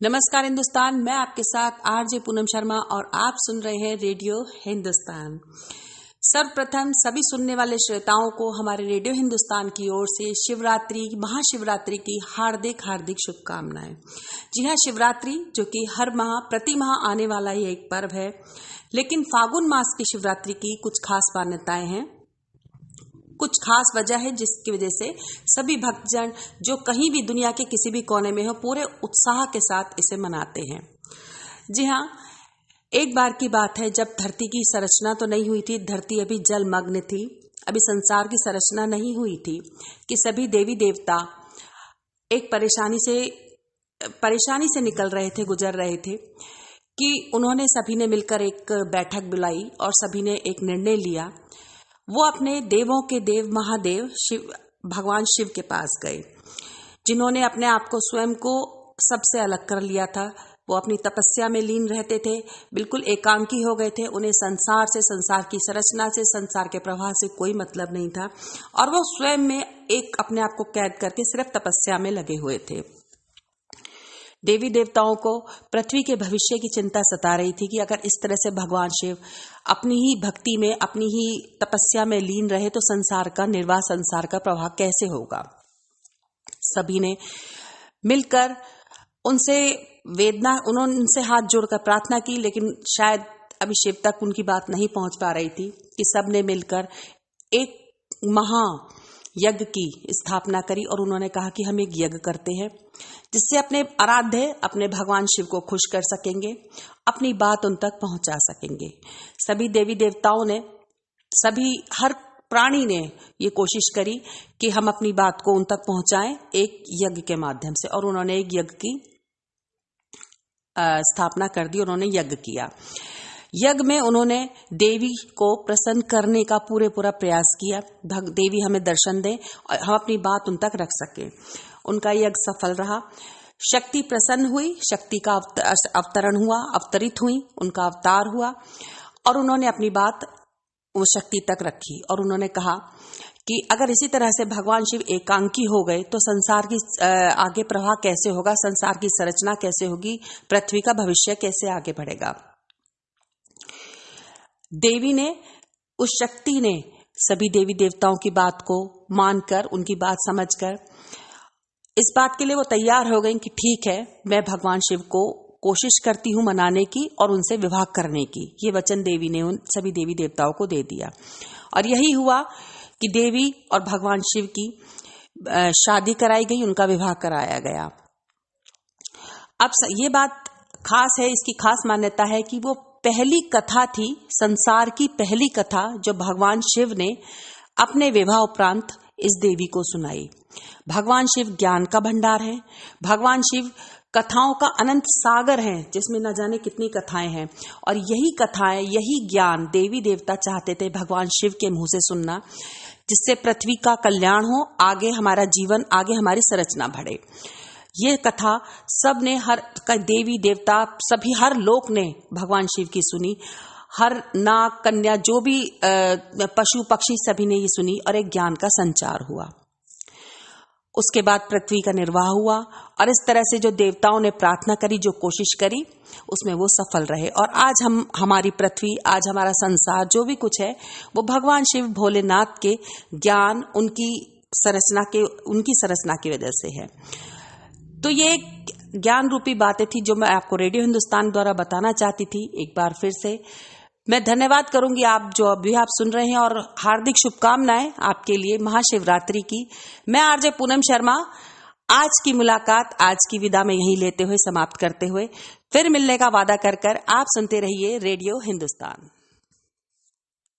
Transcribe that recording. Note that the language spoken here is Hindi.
नमस्कार हिंदुस्तान, मैं आपके साथ आरजे पूनम शर्मा और आप सुन रहे हैं रेडियो हिंदुस्तान। सर्वप्रथम सभी सुनने वाले श्रोताओं को हमारे रेडियो हिंदुस्तान की ओर से शिवरात्रि, महाशिवरात्रि की हार्दिक हार्दिक शुभकामनाएं। जी हाँ, शिवरात्रि जो कि हर माह प्रति माह आने वाला ये एक पर्व है, लेकिन फागुन मास की शिवरात्रि की कुछ खास मान्यताएं हैं, कुछ खास वजह है जिसकी वजह से सभी भक्तजन जो कहीं भी दुनिया के किसी भी कोने में हो पूरे उत्साह के साथ इसे मनाते हैं। जी हाँ, एक बार की बात है जब धरती की संरचना तो नहीं हुई थी, धरती अभी जलमग्न थी, अभी संसार की संरचना नहीं हुई थी कि सभी देवी देवता एक परेशानी से निकल रहे थे, गुजर रहे थे कि उन्होंने सभी ने मिलकर एक बैठक बुलाई और सभी ने एक निर्णय लिया। वो अपने देवों के देव महादेव शिव, भगवान शिव के पास गए, जिन्होंने अपने आप को स्वयं को सबसे अलग कर लिया था। वो अपनी तपस्या में लीन रहते थे, बिल्कुल एकांकी हो गए थे। उन्हें संसार से, संसार की संरचना से, संसार के प्रवाह से कोई मतलब नहीं था और वो स्वयं में एक अपने आप को कैद करके सिर्फ तपस्या में लगे हुए थे। देवी देवताओं को पृथ्वी के भविष्य की चिंता सता रही थी कि अगर इस तरह से भगवान शिव अपनी ही भक्ति में, अपनी ही तपस्या में लीन रहे तो संसार का निर्वाह, संसार का प्रवाह कैसे होगा। सभी ने मिलकर उन्होंने उनसे हाथ जोड़कर प्रार्थना की, लेकिन शायद अभी शिव तक उनकी बात नहीं पहुंच पा रही थी कि सब ने मिलकर एक महा यज्ञ की स्थापना करी और उन्होंने कहा कि हम एक यज्ञ करते हैं जिससे अपने आराध्य, अपने भगवान शिव को खुश कर सकेंगे, अपनी बात उन तक पहुंचा सकेंगे। सभी देवी देवताओं ने, हर प्राणी ने ये कोशिश करी कि हम अपनी बात को उन तक पहुंचाएं एक यज्ञ के माध्यम से, और उन्होंने एक यज्ञ की स्थापना कर दी। उन्होंने यज्ञ किया। यज्ञ में उन्होंने देवी को प्रसन्न करने का पूरा प्रयास किया। देवी हमें दर्शन दें और हम अपनी बात उन तक रख सकें। उनका यज्ञ सफल रहा। शक्ति प्रसन्न हुई, शक्ति का अवतरण हुआ, अवतरित हुई, उनका अवतार हुआ और उन्होंने अपनी बात वो शक्ति तक रखी और उन्होंने कहा कि अगर इसी तरह से भगवान शिव एकांकी हो गए तो संसार की आगे प्रवाह कैसे होगा, संसार की संरचना कैसे होगी, पृथ्वी का भविष्य कैसे आगे बढ़ेगा। देवी ने, उस शक्ति ने सभी देवी देवताओं की बात को मानकर, उनकी बात समझकर इस बात के लिए वो तैयार हो गई कि ठीक है, मैं भगवान शिव को कोशिश करती हूं मनाने की और उनसे विवाह करने की। ये वचन देवी ने उन सभी देवी देवताओं को दे दिया और यही हुआ कि देवी और भगवान शिव की शादी कराई गई, उनका विवाह कराया गया। अब ये बात खास है, इसकी खास मान्यता है कि वो पहली कथा थी, संसार की पहली कथा जो भगवान शिव ने अपने विवाह उपरांत इस देवी को सुनाई। भगवान शिव ज्ञान का भंडार है, भगवान शिव कथाओं का अनंत सागर है जिसमें न जाने कितनी कथाएं हैं और यही कथाएं, यही ज्ञान देवी देवता चाहते थे भगवान शिव के मुंह से सुनना, जिससे पृथ्वी का कल्याण हो, आगे हमारा जीवन, आगे हमारी संरचना बढ़े। ये कथा सबने, हर देवी देवता, सभी, हर लोक ने भगवान शिव की सुनी। हर नाग कन्या, जो भी पशु पक्षी, सभी ने ये सुनी और एक ज्ञान का संचार हुआ। उसके बाद पृथ्वी का निर्वाह हुआ और इस तरह से जो देवताओं ने प्रार्थना करी, जो कोशिश करी, उसमें वो सफल रहे और आज हमारी पृथ्वी, आज हमारा संसार, जो भी कुछ है वो भगवान शिव भोलेनाथ के ज्ञान, उनकी संरचना की वजह से है। तो ये ज्ञान रूपी बातें थी जो मैं आपको रेडियो हिंदुस्तान द्वारा बताना चाहती थी। एक बार फिर से मैं धन्यवाद करूंगी आप जो अभी आप सुन रहे हैं और हार्दिक शुभकामनाएं आपके लिए महाशिवरात्रि की। मैं आरजे पूनम शर्मा आज की मुलाकात, आज की विदा में यहीं लेते हुए, समाप्त करते हुए फिर मिलने का वादा कर आप सुनते रहिए रेडियो हिंदुस्तान।